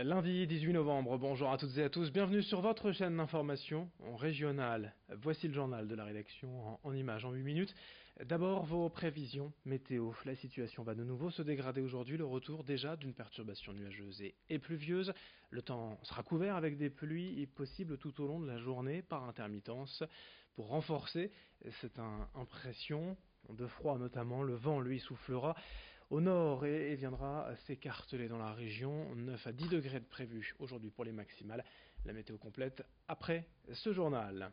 Lundi 18 novembre, bonjour à toutes et à tous, bienvenue sur votre chaîne d'information régionale. Voici le journal de la rédaction en images en 8 minutes. D'abord vos prévisions météo. La situation va de nouveau se dégrader aujourd'hui, le retour déjà d'une perturbation nuageuse et pluvieuse. Le temps sera couvert avec des pluies possibles tout au long de la journée par intermittence. Pour renforcer cette impression de froid notamment, le vent lui soufflera au nord et viendra s'écarteler dans la région. 9 à 10 degrés de prévu aujourd'hui pour les maximales. La météo complète après ce journal.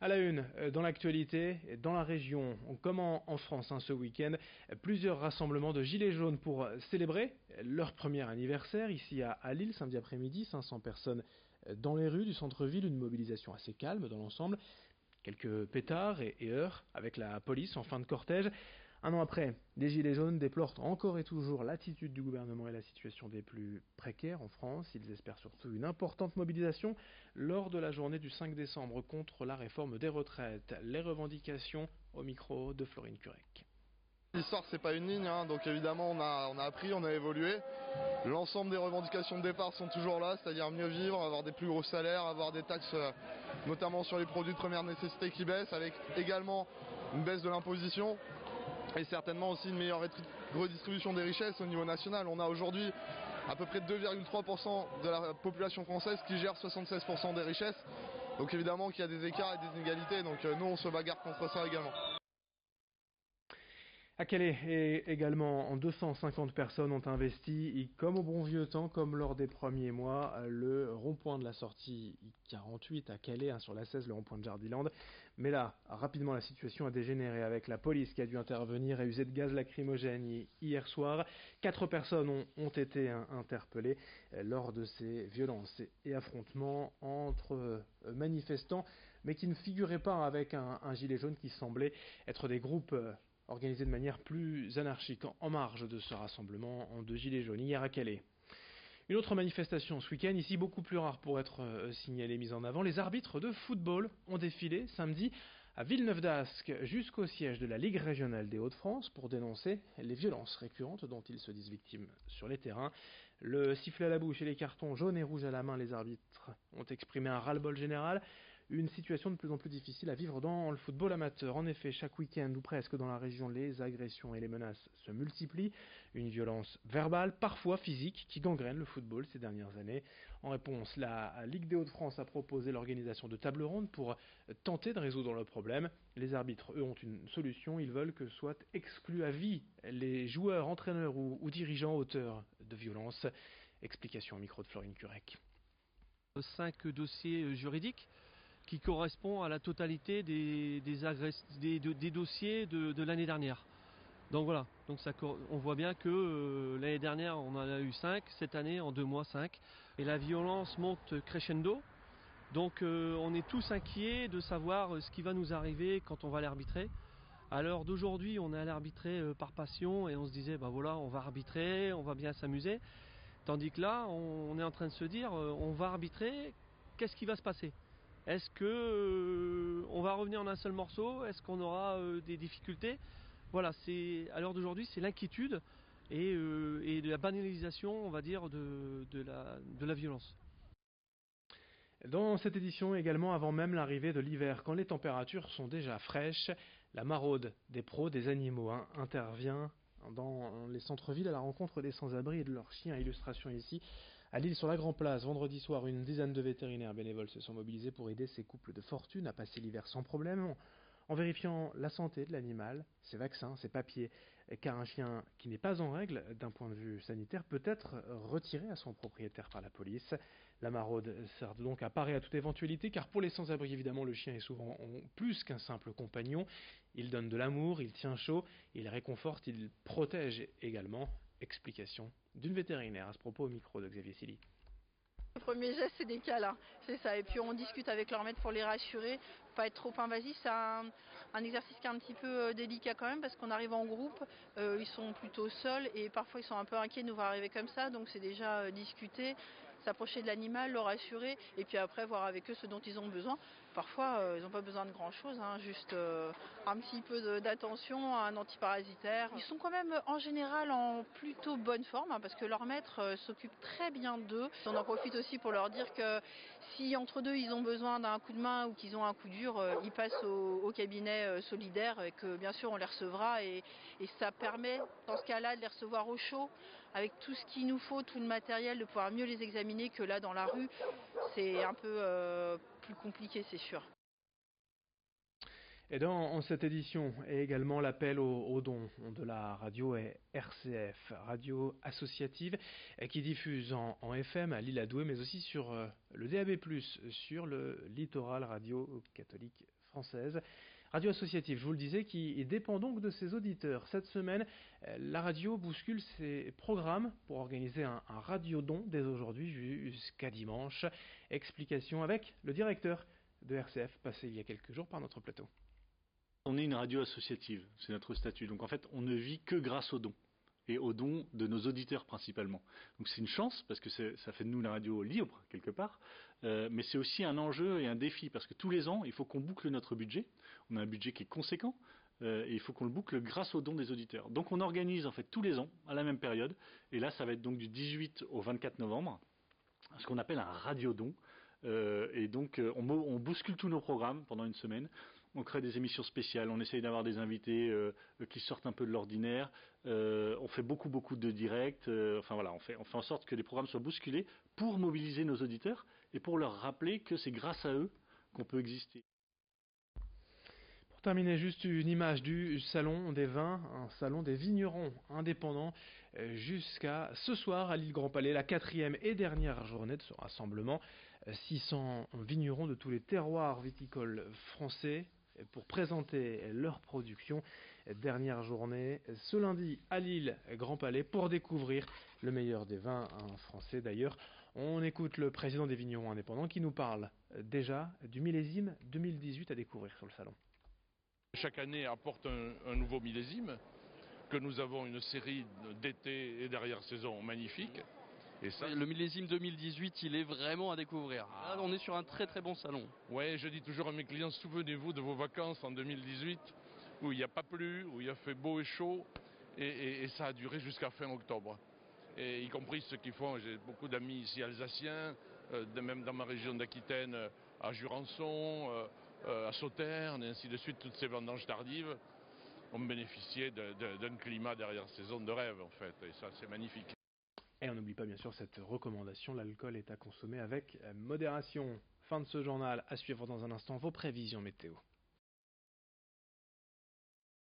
À la une, dans l'actualité, dans la région, comme en France ce week-end, plusieurs rassemblements de gilets jaunes pour célébrer leur premier anniversaire. Ici à Lille, samedi après-midi, 500 personnes dans les rues du centre-ville, une mobilisation assez calme dans l'ensemble. Quelques pétards et heurts avec la police en fin de cortège. Un an après, les Gilets jaunes déplorent encore et toujours l'attitude du gouvernement et la situation des plus précaires en France. Ils espèrent surtout une importante mobilisation lors de la journée du 5 décembre contre la réforme des retraites. Les revendications au micro de Florine Curec. L'histoire c'est pas une ligne, donc évidemment on a appris, on a évolué. L'ensemble des revendications de départ sont toujours là, c'est-à-dire mieux vivre, avoir des plus gros salaires, avoir des taxes notamment sur les produits de première nécessité qui baissent, avec également une baisse de l'imposition et certainement aussi une meilleure redistribution des richesses au niveau national. On a aujourd'hui à peu près 2,3% de la population française qui gère 76% des richesses, donc évidemment qu'il y a des écarts et des inégalités, donc nous on se bagarre contre ça également. À Calais, et également 250 personnes ont investi, comme au bon vieux temps, comme lors des premiers mois, le rond-point de la sortie 48 à Calais, sur la 16, le rond-point de Jardiland. Mais là, rapidement, la situation a dégénéré avec la police qui a dû intervenir et user de gaz lacrymogène hier soir. 4 personnes ont été interpellées lors de ces violences et affrontements entre manifestants, mais qui ne figuraient pas avec un gilet jaune qui semblait être des groupes organisé de manière plus anarchique en marge de ce rassemblement de gilets jaunes hier à Calais. Une autre manifestation ce week-end, ici beaucoup plus rare pour être signalée, mise en avant. Les arbitres de football ont défilé samedi à Villeneuve-d'Ascq jusqu'au siège de la Ligue régionale des Hauts-de-France pour dénoncer les violences récurrentes dont ils se disent victimes sur les terrains. Le sifflet à la bouche et les cartons jaunes et rouges à la main, les arbitres ont exprimé un ras-le-bol général. Une situation de plus en plus difficile à vivre dans le football amateur. En effet, chaque week-end ou presque dans la région, les agressions et les menaces se multiplient. Une violence verbale, parfois physique, qui gangrène le football ces dernières années. En réponse, la Ligue des Hauts-de-France a proposé l'organisation de tables rondes pour tenter de résoudre le problème. Les arbitres, eux, ont une solution. Ils veulent que soient exclus à vie les joueurs, entraîneurs ou dirigeants auteurs de violences. Explication au micro de Florine Curec. 5 dossiers juridiques qui correspond à la totalité des dossiers de l'année dernière. Donc voilà, donc on voit bien que l'année dernière on en a eu 5, cette année en 2 mois 5. Et la violence monte crescendo, donc on est tous inquiets de savoir ce qui va nous arriver quand on va l'arbitrer. À l'heure d'aujourd'hui on est allé arbitrer par passion et on se disait voilà, on va arbitrer, on va bien s'amuser. Tandis que là on est en train de se dire on va arbitrer, qu'est-ce qui va se passer ? Est-ce que on va revenir en un seul morceau ? Est-ce qu'on aura des difficultés ? Voilà, à l'heure d'aujourd'hui, c'est l'inquiétude et de la banalisation, on va dire, de la violence. Dans cette édition également, avant même l'arrivée de l'hiver, quand les températures sont déjà fraîches, la maraude des pros des animaux intervient dans les centres-villes à la rencontre des sans-abri et de leurs chiens. Illustration ici. À Lille, sur la Grand Place, vendredi soir, une dizaine de vétérinaires bénévoles se sont mobilisés pour aider ces couples de fortune à passer l'hiver sans problème, en vérifiant la santé de l'animal, ses vaccins, ses papiers, car un chien qui n'est pas en règle d'un point de vue sanitaire peut être retiré à son propriétaire par la police. La maraude sert donc à parer à toute éventualité, car pour les sans-abri, évidemment, le chien est souvent plus qu'un simple compagnon. Il donne de l'amour, il tient chaud, il réconforte, il protège également. Explication d'une vétérinaire à ce propos au micro de Xavier Silly. Le premier geste, c'est des câlins, c'est ça. Et puis on discute avec leur maître pour les rassurer, pas être trop invasif. C'est un exercice qui est un petit peu délicat quand même parce qu'on arrive en groupe, ils sont plutôt seuls et parfois ils sont un peu inquiets de nous voir arriver comme ça. Donc c'est déjà discuter, s'approcher de l'animal, le rassurer et puis après voir avec eux ce dont ils ont besoin. Parfois, ils n'ont pas besoin de grand-chose, hein, juste un petit peu d'attention, un antiparasitaire. Ils sont quand même en général en plutôt bonne forme, hein, parce que leur maître s'occupe très bien d'eux. On en profite aussi pour leur dire que si entre deux ils ont besoin d'un coup de main ou qu'ils ont un coup dur, ils passent au cabinet solidaire et que bien sûr on les recevra et ça permet dans ce cas-là de les recevoir au chaud avec tout ce qu'il nous faut, tout le matériel, de pouvoir mieux les examiner que là dans la rue. C'est un peu plus compliqué, c'est sûr. Et en cette édition est également l'appel aux dons de la radio RCF, radio associative, qui diffuse en FM à Lille-à-Douai, mais aussi sur le DAB+, sur le littoral radio catholique française. Radio associative, je vous le disais, qui dépend donc de ses auditeurs. Cette semaine, la radio bouscule ses programmes pour organiser un radio-don dès aujourd'hui jusqu'à dimanche. Explication avec le directeur de RCF, passé il y a quelques jours par notre plateau. On est une radio associative, c'est notre statut. Donc en fait, on ne vit que grâce aux dons. Et aux dons de nos auditeurs principalement. Donc c'est une chance, parce que ça fait de nous la radio libre, quelque part, mais c'est aussi un enjeu et un défi, parce que tous les ans, il faut qu'on boucle notre budget. On a un budget qui est conséquent, et il faut qu'on le boucle grâce aux dons des auditeurs. Donc on organise en fait tous les ans, à la même période, et là ça va être donc du 18 au 24 novembre, ce qu'on appelle un radio-don. Et donc on bouscule tous nos programmes pendant une semaine. On crée des émissions spéciales, on essaye d'avoir des invités qui sortent un peu de l'ordinaire, on fait beaucoup de directs, enfin voilà, on fait en sorte que les programmes soient bousculés pour mobiliser nos auditeurs et pour leur rappeler que c'est grâce à eux qu'on peut exister. Pour terminer, juste une image du salon des vins, un salon des vignerons indépendants, jusqu'à ce soir à l'île Grand Palais, la 4e et dernière journée de ce rassemblement. 600 vignerons de tous les terroirs viticoles français pour présenter leur production. Dernière journée ce lundi à l'île Grand Palais pour découvrir le meilleur des vins français. D'ailleurs, on écoute le président des vignerons indépendants qui nous parle déjà du millésime 2018 à découvrir sur le salon. Chaque année apporte un nouveau millésime, que nous avons une série d'été et d'arrière-saison magnifiques. Et ça, le millésime 2018, il est vraiment à découvrir. Là, on est sur un très très bon salon. Ouais, je dis toujours à mes clients, souvenez-vous de vos vacances en 2018, où il n'y a pas plu, où il a fait beau et chaud, et ça a duré jusqu'à fin octobre. Et y compris ceux qui font, j'ai beaucoup d'amis ici alsaciens, même dans ma région d'Aquitaine, à Jurançon, à Sauternes, et ainsi de suite, toutes ces vendanges tardives ont bénéficié d'un climat derrière-saison de rêve en fait, et ça c'est magnifique. Et on n'oublie pas bien sûr cette recommandation, l'alcool est à consommer avec modération. Fin de ce journal, à suivre dans un instant vos prévisions météo.